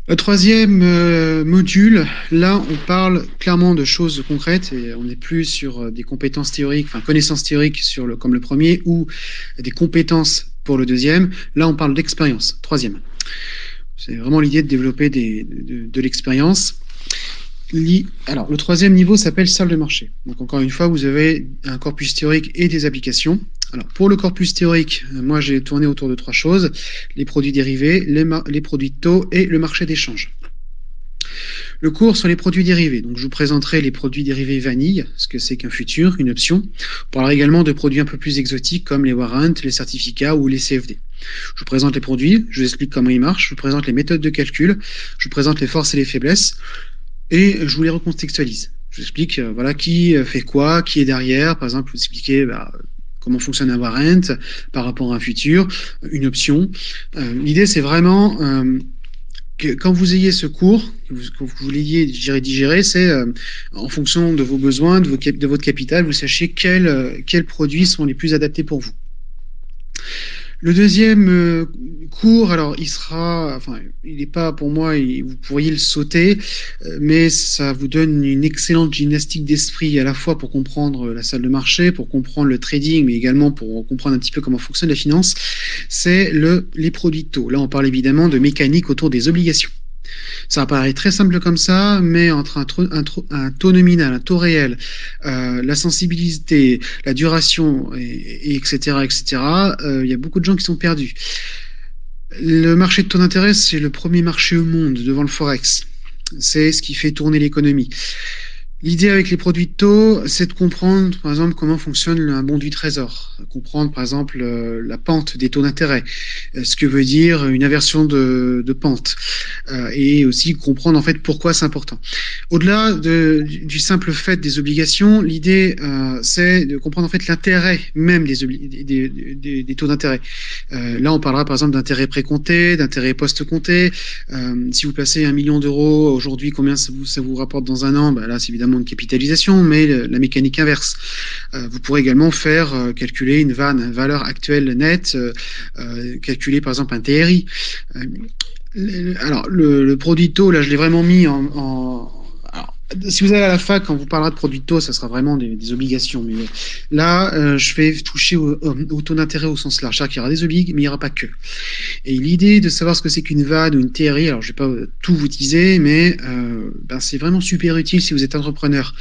Le troisième module, là, on parle clairement de choses concrètes et on n'est plus sur des compétences théoriques, enfin connaissances théoriques comme le premier ou des compétences pour le deuxième. Là, on parle d'expérience. Troisième. C'est vraiment l'idée de développer de l'expérience. Alors, le troisième niveau s'appelle salle de marché. Donc, encore une fois, vous avez un corpus théorique et des applications. Alors, pour le corpus théorique, moi, j'ai tourné autour de trois choses: les produits dérivés, les produits de taux et le marché d'échange. Le cours sur les produits dérivés. Donc, je vous présenterai les produits dérivés vanille, ce que c'est qu'un futur, une option. On parlera également de produits un peu plus exotiques comme les warrants, les certificats ou les CFD. Je vous présente les produits, je vous explique comment ils marchent, je vous présente les méthodes de calcul, je vous présente les forces et les faiblesses et je vous les recontextualise. Je vous explique voilà, qui fait quoi, qui est derrière. Par exemple, vous expliquer comment fonctionne un warrant par rapport à un futur, une option. L'idée, c'est vraiment que quand vous ayez ce cours, que vous l'ayez digéré, c'est en fonction de vos besoins, de votre capital, vous sachiez quels produits sont les plus adaptés pour vous. Le deuxième cours, alors il n'est pas pour moi, vous pourriez le sauter, mais ça vous donne une excellente gymnastique d'esprit à la fois pour comprendre la salle de marché, pour comprendre le trading, mais également pour comprendre un petit peu comment fonctionne la finance. C'est les produits de taux. Là, on parle évidemment de mécanique autour des obligations. Ça paraît très simple comme ça, mais entre un taux nominal, un taux réel, la sensibilité, la duration, etc., etc., il y a beaucoup de gens qui sont perdus. Le marché de taux d'intérêt, c'est le premier marché au monde devant le Forex. C'est ce qui fait tourner l'économie. L'idée avec les produits de taux, c'est de comprendre, par exemple, comment fonctionne un bon du trésor, comprendre, par exemple, la pente des taux d'intérêt, ce que veut dire une inversion de pente, et aussi comprendre en fait pourquoi c'est important. Au-delà du simple fait des obligations, l'idée, c'est de comprendre en fait l'intérêt même des taux d'intérêt. Là, on parlera par exemple d'intérêt précompté, d'intérêt post-compté. Si vous placez 1 million d'euros aujourd'hui, combien ça vous rapporte dans un an? Là, c'est évidemment une capitalisation, mais la mécanique inverse. Vous pourrez également faire calculer une valeur actuelle nette, calculer par exemple un TRI. Alors, le produit de taux, là, je l'ai vraiment mis alors, si vous allez à la fac, quand vous parlerez de produits de taux, ça sera vraiment des obligations. Mais là, je vais toucher au taux d'intérêt au sens large. C'est-à-dire qu'il y aura des obliges, mais il n'y aura pas que. Et l'idée de savoir ce que c'est qu'une vanne ou une TRI, alors je ne vais pas tout vous teaser, mais c'est vraiment super utile si vous êtes entrepreneur.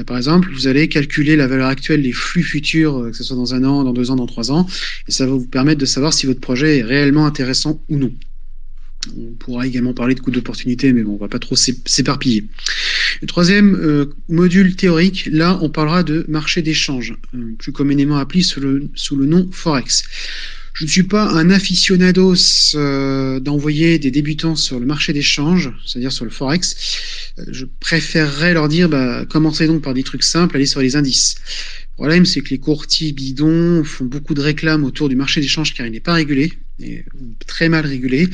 Par exemple, vous allez calculer la valeur actuelle des flux futurs, que ce soit dans un an, dans 2 ans, dans 3 ans, et ça va vous permettre de savoir si votre projet est réellement intéressant ou non. On pourra également parler de coûts d'opportunité, mais bon, on ne va pas trop s'éparpiller. Le troisième module théorique, là, on parlera de marché d'échange, plus communément appelé sous le nom Forex. Je ne suis pas un aficionados d'envoyer des débutants sur le marché d'échange, c'est-à-dire sur le Forex. Je préférerais leur dire, commencez donc par des trucs simples, allez sur les indices. Le problème, c'est que les courtiers bidons font beaucoup de réclames autour du marché d'échange car il n'est pas régulé, et très mal régulé.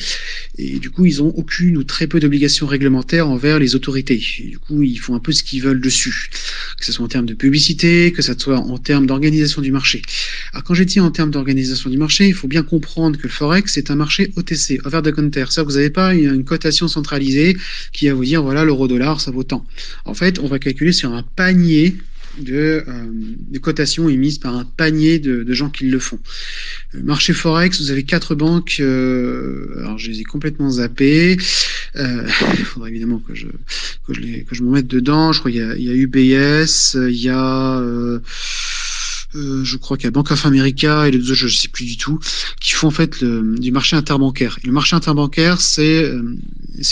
Et du coup, ils ont aucune ou très peu d'obligations réglementaires envers les autorités. Et du coup, ils font un peu ce qu'ils veulent dessus, que ce soit en termes de publicité, que ce soit en termes d'organisation du marché. Alors, quand j'ai dit en termes d'organisation du marché, il faut bien comprendre que le Forex, c'est un marché OTC, over the counter. C'est-à-dire que vous n'avez pas une cotation centralisée qui va vous dire, voilà, l'euro-dollar, ça vaut tant. En fait, on va calculer sur un panier de cotations émises par un panier de gens qui le font. Le marché Forex, vous avez 4 banques, alors je les ai complètement zappées. Il faudrait évidemment que je m'en mette dedans. Je crois qu'il y a UBS, il y a je crois qu'il y a Bank of America et les autres, je ne sais plus du tout, qui font en fait du marché interbancaire. Et le marché interbancaire, c'est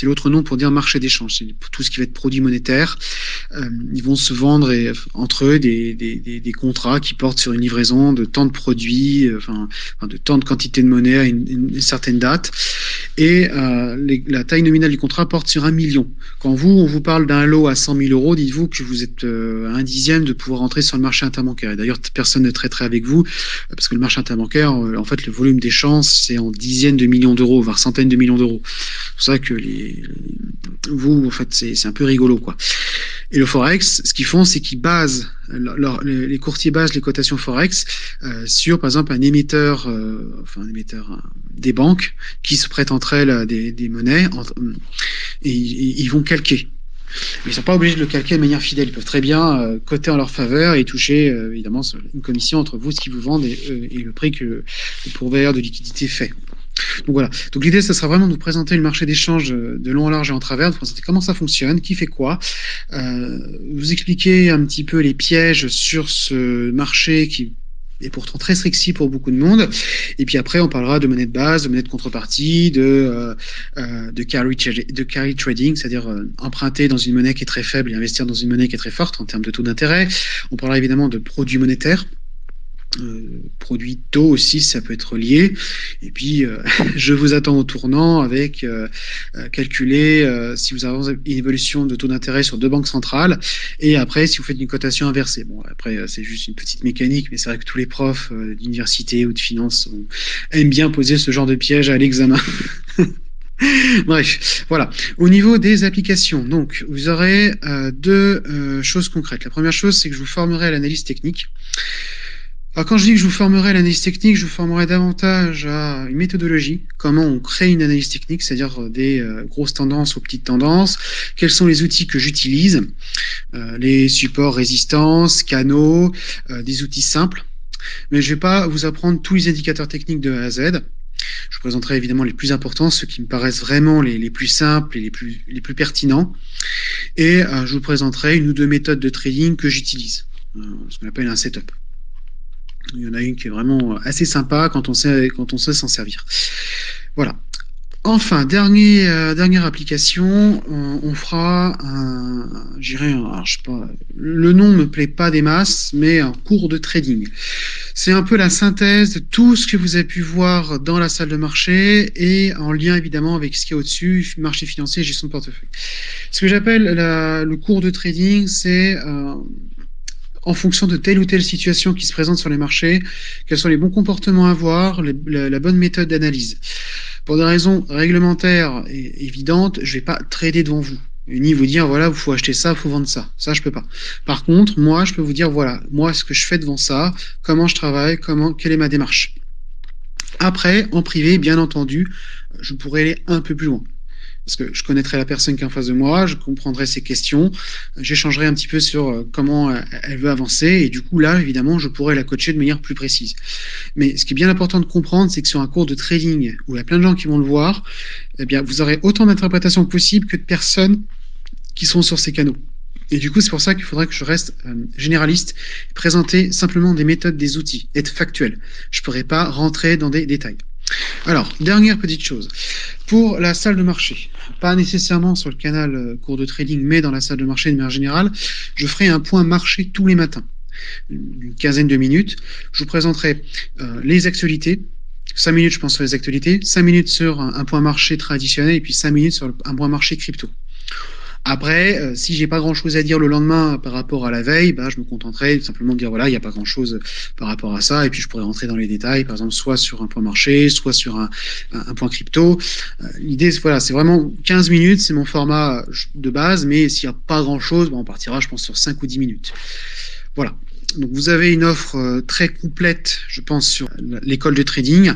l'autre nom pour dire marché d'échange. C'est tout ce qui va être produit monétaire. Ils vont se vendre entre eux des contrats qui portent sur une livraison de tant de produits, de tant de quantité de monnaie à une certaine date. Et la taille nominale du contrat porte sur 1 million. Quand on vous parle d'un lot à 100 000 euros, dites-vous que vous êtes à 1/10 de pouvoir entrer sur le marché interbancaire. Et d'ailleurs, personne ne traiterait avec vous, parce que le marché interbancaire, en fait, le volume d'échange, c'est en dizaines de millions d'euros, voire centaines de millions d'euros. C'est pour ça que vous, en fait, c'est un peu rigolo, quoi. Et le Forex, ce qu'ils font, c'est qu'ils basent, les courtiers basent les cotations Forex sur, par exemple, un émetteur, des banques qui se prêtent entre elles des monnaies. et ils vont calquer. Mais ils sont pas obligés de le calquer de manière fidèle. Ils peuvent très bien coter en leur faveur et toucher évidemment une commission entre vous, ce qu'ils vous vendent, et le prix que le pourvoyeur de liquidité fait. Donc voilà. Donc l'idée, ça sera vraiment de vous présenter le marché d'échange de long en large et en travers, de vous présenter comment ça fonctionne, qui fait quoi, vous expliquer un petit peu les pièges sur ce marché qui est pourtant très sexy pour beaucoup de monde. Et puis après, on parlera de monnaie de base, de monnaie de contrepartie, de carry trading, c'est-à-dire emprunter dans une monnaie qui est très faible et investir dans une monnaie qui est très forte en termes de taux d'intérêt. On parlera évidemment de produits monétaires. Produits taux aussi, ça peut être lié. Et puis, je vous attends au tournant avec calculer si vous avez une évolution de taux d'intérêt sur 2 banques centrales. Et après, si vous faites une cotation inversée. Bon, après, c'est juste une petite mécanique, mais c'est vrai que tous les profs d'université ou de finance aiment bien poser ce genre de piège à l'examen. Bref, voilà. Au niveau des applications, donc, vous aurez deux choses concrètes. La première chose, c'est que je vous formerai à l'analyse technique. Alors quand je dis que je vous formerai à l'analyse technique, je vous formerai davantage à une méthodologie, comment on crée une analyse technique, c'est-à-dire des grosses tendances aux petites tendances, quels sont les outils que j'utilise, les supports résistance, canaux, des outils simples. Mais je ne vais pas vous apprendre tous les indicateurs techniques de A à Z. Je vous présenterai évidemment les plus importants, ceux qui me paraissent vraiment les plus simples et les plus pertinents. Et je vous présenterai une ou deux méthodes de trading que j'utilise, ce qu'on appelle un setup. Il y en a une qui est vraiment assez sympa quand on sait s'en servir. Voilà. Enfin, dernière application, on fera je sais pas, le nom me plaît pas des masses, mais un cours de trading. C'est un peu la synthèse de tout ce que vous avez pu voir dans la salle de marché et en lien évidemment avec ce qu'il y a au-dessus, marché financier et gestion de portefeuille. Ce que j'appelle le cours de trading, c'est en fonction de telle ou telle situation qui se présente sur les marchés, quels sont les bons comportements à avoir, la bonne méthode d'analyse. Pour des raisons réglementaires et évidentes, je ne vais pas trader devant vous, ni vous dire, voilà, il faut acheter ça, il faut vendre ça. Ça, je peux pas. Par contre, moi, je peux vous dire, voilà, moi, ce que je fais devant ça, comment je travaille, quelle est ma démarche. Après, en privé, bien entendu, je pourrais aller un peu plus loin. Parce que je connaîtrai la personne qui est en face de moi, je comprendrai ses questions, j'échangerai un petit peu sur comment elle veut avancer, et du coup, là, évidemment, je pourrai la coacher de manière plus précise. Mais ce qui est bien important de comprendre, c'est que sur un cours de trading, où il y a plein de gens qui vont le voir, eh bien, vous aurez autant d'interprétations possibles que de personnes qui sont sur ces canaux. Et du coup, c'est pour ça qu'il faudrait que je reste généraliste, présenter simplement des méthodes, des outils, être factuel. Je ne pourrais pas rentrer dans des détails. Alors, dernière petite chose. Pour la salle de marché, pas nécessairement sur le canal cours de trading, mais dans la salle de marché de manière générale, je ferai un point marché tous les matins. Une quinzaine de minutes. Je vous présenterai les actualités. 5 minutes, je pense, sur les actualités. 5 minutes sur un point marché traditionnel et puis 5 minutes sur un point marché crypto. Après, si j'ai pas grand-chose à dire le lendemain par rapport à la veille, je me contenterai simplement de dire voilà, il n'y a pas grand-chose par rapport à ça, et puis je pourrais rentrer dans les détails, par exemple, soit sur un point marché, soit sur un point crypto. L'idée, voilà, c'est vraiment 15 minutes, c'est mon format de base, mais s'il n'y a pas grand-chose, on partira, je pense, sur 5 ou 10 minutes. Voilà. Donc vous avez une offre très complète, je pense, sur l'école de trading.